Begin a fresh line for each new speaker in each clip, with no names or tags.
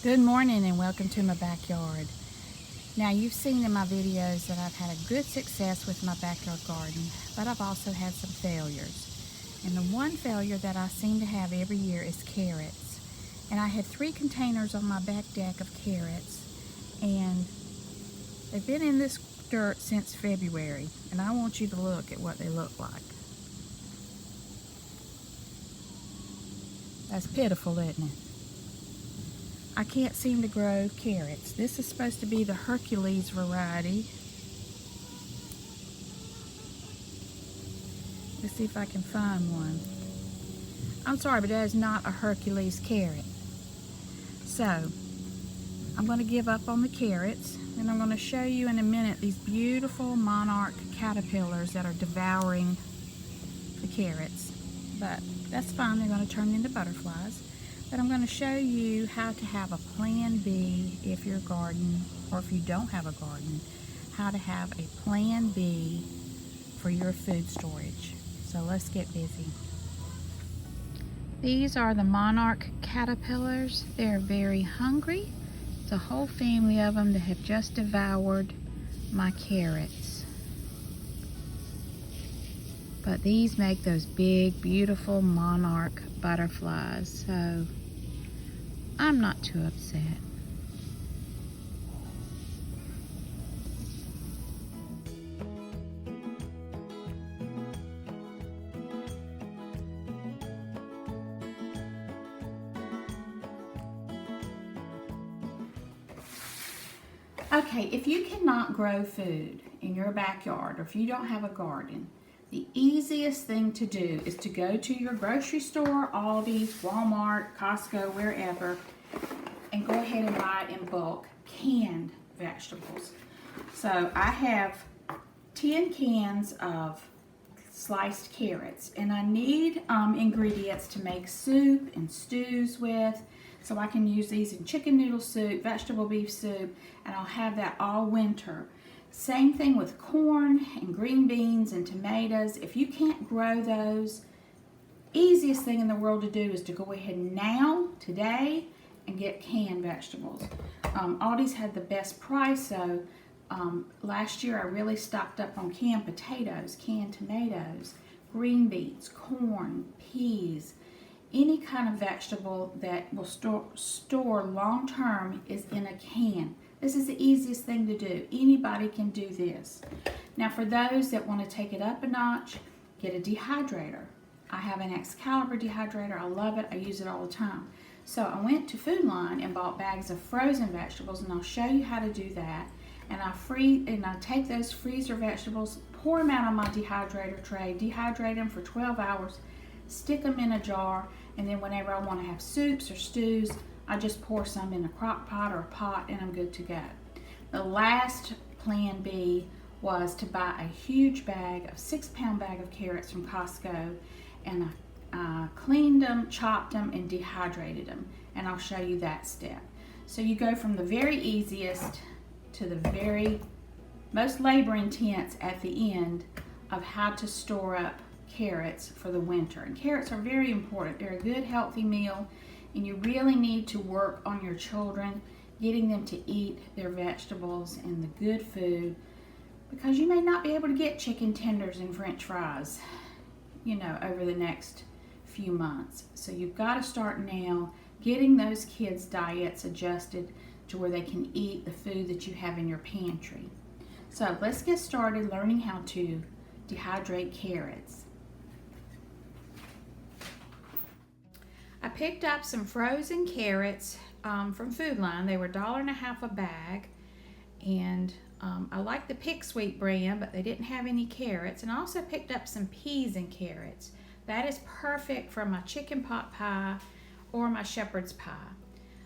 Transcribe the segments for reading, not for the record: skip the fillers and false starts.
Good morning and welcome to my backyard. Now you've seen in my videos that I've had a good success with my backyard garden, but I've also had some failures. And the one failure that I seem to have every year is carrots. And I have 3 containers on my back deck of carrots, and they've been in this dirt since February, and I want you to look at what they look like. That's pitiful, isn't it? I can't seem to grow carrots. This is supposed to be the Hercules variety. Let's see if I can find one. I'm sorry, but that is not a Hercules carrot. So, I'm going to give up on the carrots, and I'm going to show you in a minute these beautiful monarch caterpillars that are devouring the carrots. But that's fine, they're going to turn into butterflies. But I'm going to show you how to have a plan B if your garden, or if you don't have a garden, how to have a plan B for your food storage. So let's get busy. These are the monarch caterpillars. They're very hungry. It's a whole family of them that have just devoured my carrots. But these make those big, beautiful monarch butterflies. So I'm not too upset. Okay, if you cannot grow food in your backyard, or if you don't have a garden, the easiest thing to do is to go to your grocery store, Aldi's, Walmart, Costco, wherever, and go ahead and buy in bulk canned vegetables. So I have 10 cans of sliced carrots, and I need ingredients to make soup and stews with. So I can use these in chicken noodle soup, vegetable beef soup, and I'll have that all winter. Same thing with corn and green beans and tomatoes. If you can't grow those, easiest thing in the world to do is to go ahead now, today, and get canned vegetables. Aldi's had the best price, so last year I really stocked up on canned potatoes, canned tomatoes, green beans, corn, peas. Any kind of vegetable that will store long term is in a can. This is the easiest thing to do. Anybody can do this. Now for those that want to take it up a notch, get a dehydrator. I have an Excalibur dehydrator. I love it. I use it all the time. So I went to Food Line and bought bags of frozen vegetables, and I'll show you how to do that. And I take those freezer vegetables, pour them out on my dehydrator tray, dehydrate them for 12 hours, stick them in a jar, and then whenever I want to have soups or stews, I just pour some in a crock pot or a pot, and I'm good to go. The last plan B was to buy a huge bag, a 6-pound bag of carrots from Costco, and I cleaned them, chopped them, and dehydrated them, and I'll show you that step. So you go from the very easiest to the very most labor intense at the end of how to store up carrots for the winter. And carrots are very important. They're a good healthy meal, and you really need to work on your children, getting them to eat their vegetables and the good food, because you may not be able to get chicken tenders and french fries, over the next few months. So you've got to start now getting those kids' diets adjusted to where they can eat the food that you have in your pantry. So let's get started learning how to dehydrate carrots. I picked up some frozen carrots from Food Line. They were $1.50 a bag, and I like the Pick Sweet brand, but they didn't have any carrots. And I also picked up some peas and carrots. That is perfect for my chicken pot pie or my shepherd's pie.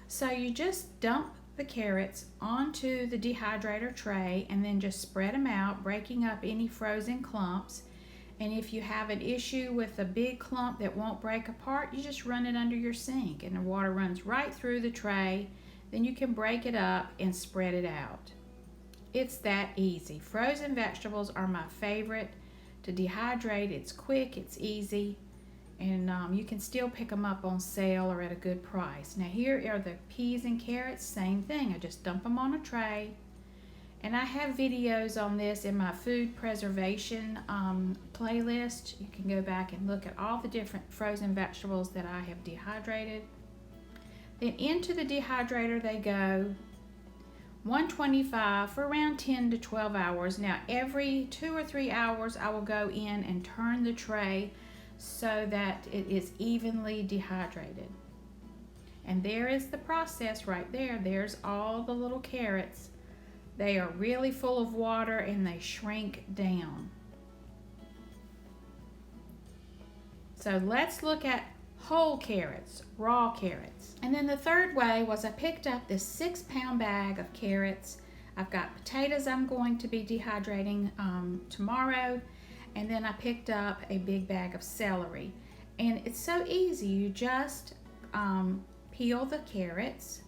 So you just dump the carrots onto the dehydrator tray and then just spread them out, breaking up any frozen clumps. And if you have an issue with a big clump that won't break apart, you just run it under your sink and the water runs right through the tray. Then you can break it up and spread it out. It's that easy. Frozen vegetables are my favorite to dehydrate. It's quick, it's easy, And you can still pick them up on sale or at a good price. Now here are the peas and carrots, same thing. I just dump them on a tray. And I have videos on this in my food preservation playlist. You can go back and look at all the different frozen vegetables that I have dehydrated. Then into the dehydrator they go, 125 for around 10 to 12 hours. Now every 2 or 3 hours I will go in and turn the tray so that it is evenly dehydrated. And there is the process right there. There's all the little carrots. They are really full of water and they shrink down. So let's look at whole carrots, raw carrots. And then the third way was I picked up this 6-pound bag of carrots. I've got potatoes I'm going to be dehydrating tomorrow. And then I picked up a big bag of celery. And it's so easy. You just peel the carrots.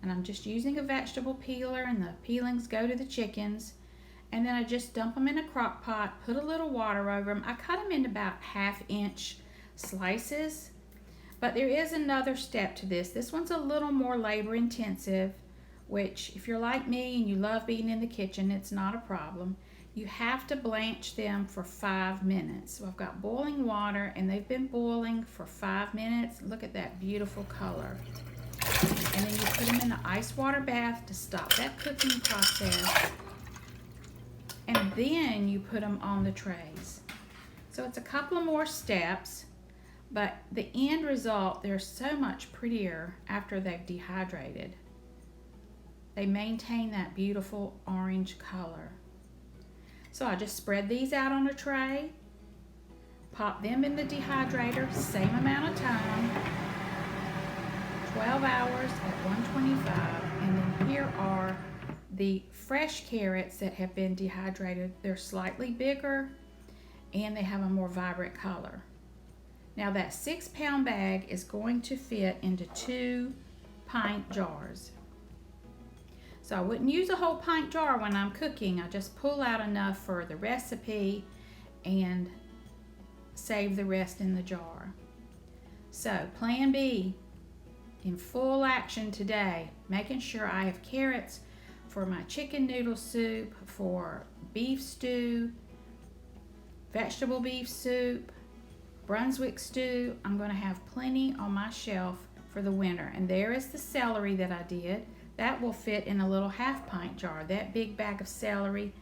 And I'm just using a vegetable peeler, and the peelings go to the chickens. And then I just dump them in a crock pot, put a little water over them. I cut them into about 1/2-inch slices. But there is another step to this. This one's a little more labor intensive, which if you're like me and you love being in the kitchen, it's not a problem. You have to blanch them for 5 minutes. So I've got boiling water and they've been boiling for 5 minutes. Look at that beautiful color. And then you put them in the ice water bath to stop that cooking process. And then you put them on the trays. So it's a couple of more steps, but the end result, they're so much prettier after they've dehydrated. They maintain that beautiful orange color. So I just spread these out on a tray, pop them in the dehydrator, same amount of time, 12 hours at 125, and then here are the fresh carrots that have been dehydrated. They're slightly bigger and they have a more vibrant color. Now that 6-pound bag is going to fit into 2 pint jars. So I wouldn't use a whole pint jar when I'm cooking. I just pull out enough for the recipe and save the rest in the jar. So plan B in full action today, making sure I have carrots for my chicken noodle soup, for beef stew, vegetable beef soup, Brunswick stew. I'm going to have plenty on my shelf for the winter. And there is the celery that I did. That will fit in a little 1/2 pint jar. That big bag of celery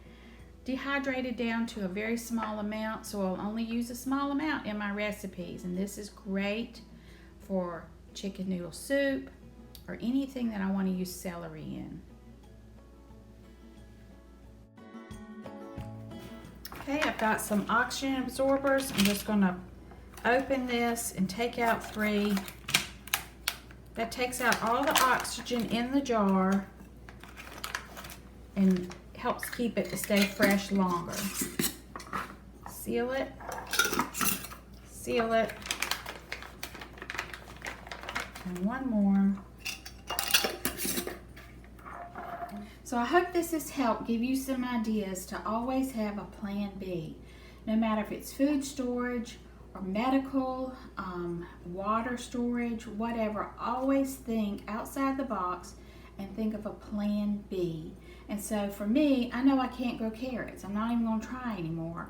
dehydrated down to a very small amount, so I'll only use a small amount in my recipes. And this is great for chicken noodle soup or anything that I want to use celery in. Okay, I've got some oxygen absorbers. I'm just going to open this and take out 3. That takes out all the oxygen in the jar and helps keep it to stay fresh longer. Seal it, seal it, and one more. So I hope this has helped give you some ideas to always have a plan B. No matter if it's food storage or medical, water storage, whatever, always think outside the box and think of a plan B. And so for me, I know I can't grow carrots. I'm not even going to try anymore.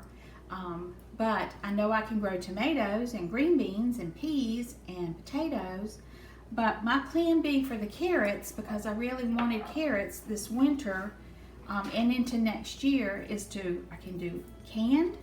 But I know I can grow tomatoes and green beans and peas and potatoes. But my plan B for the carrots, because I really wanted carrots this winter and into next year, is I can do canned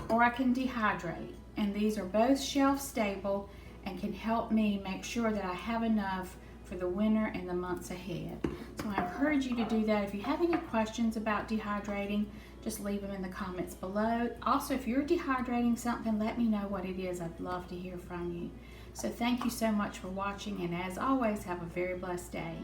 or I can dehydrate. And these are both shelf stable and can help me make sure that I have enough for the winter and the months ahead. So I encourage you to do that. If you have any questions about dehydrating, just leave them in the comments below. Also, if you're dehydrating something, let me know what it is. I'd love to hear from you. So thank you so much for watching, and as always, have a very blessed day.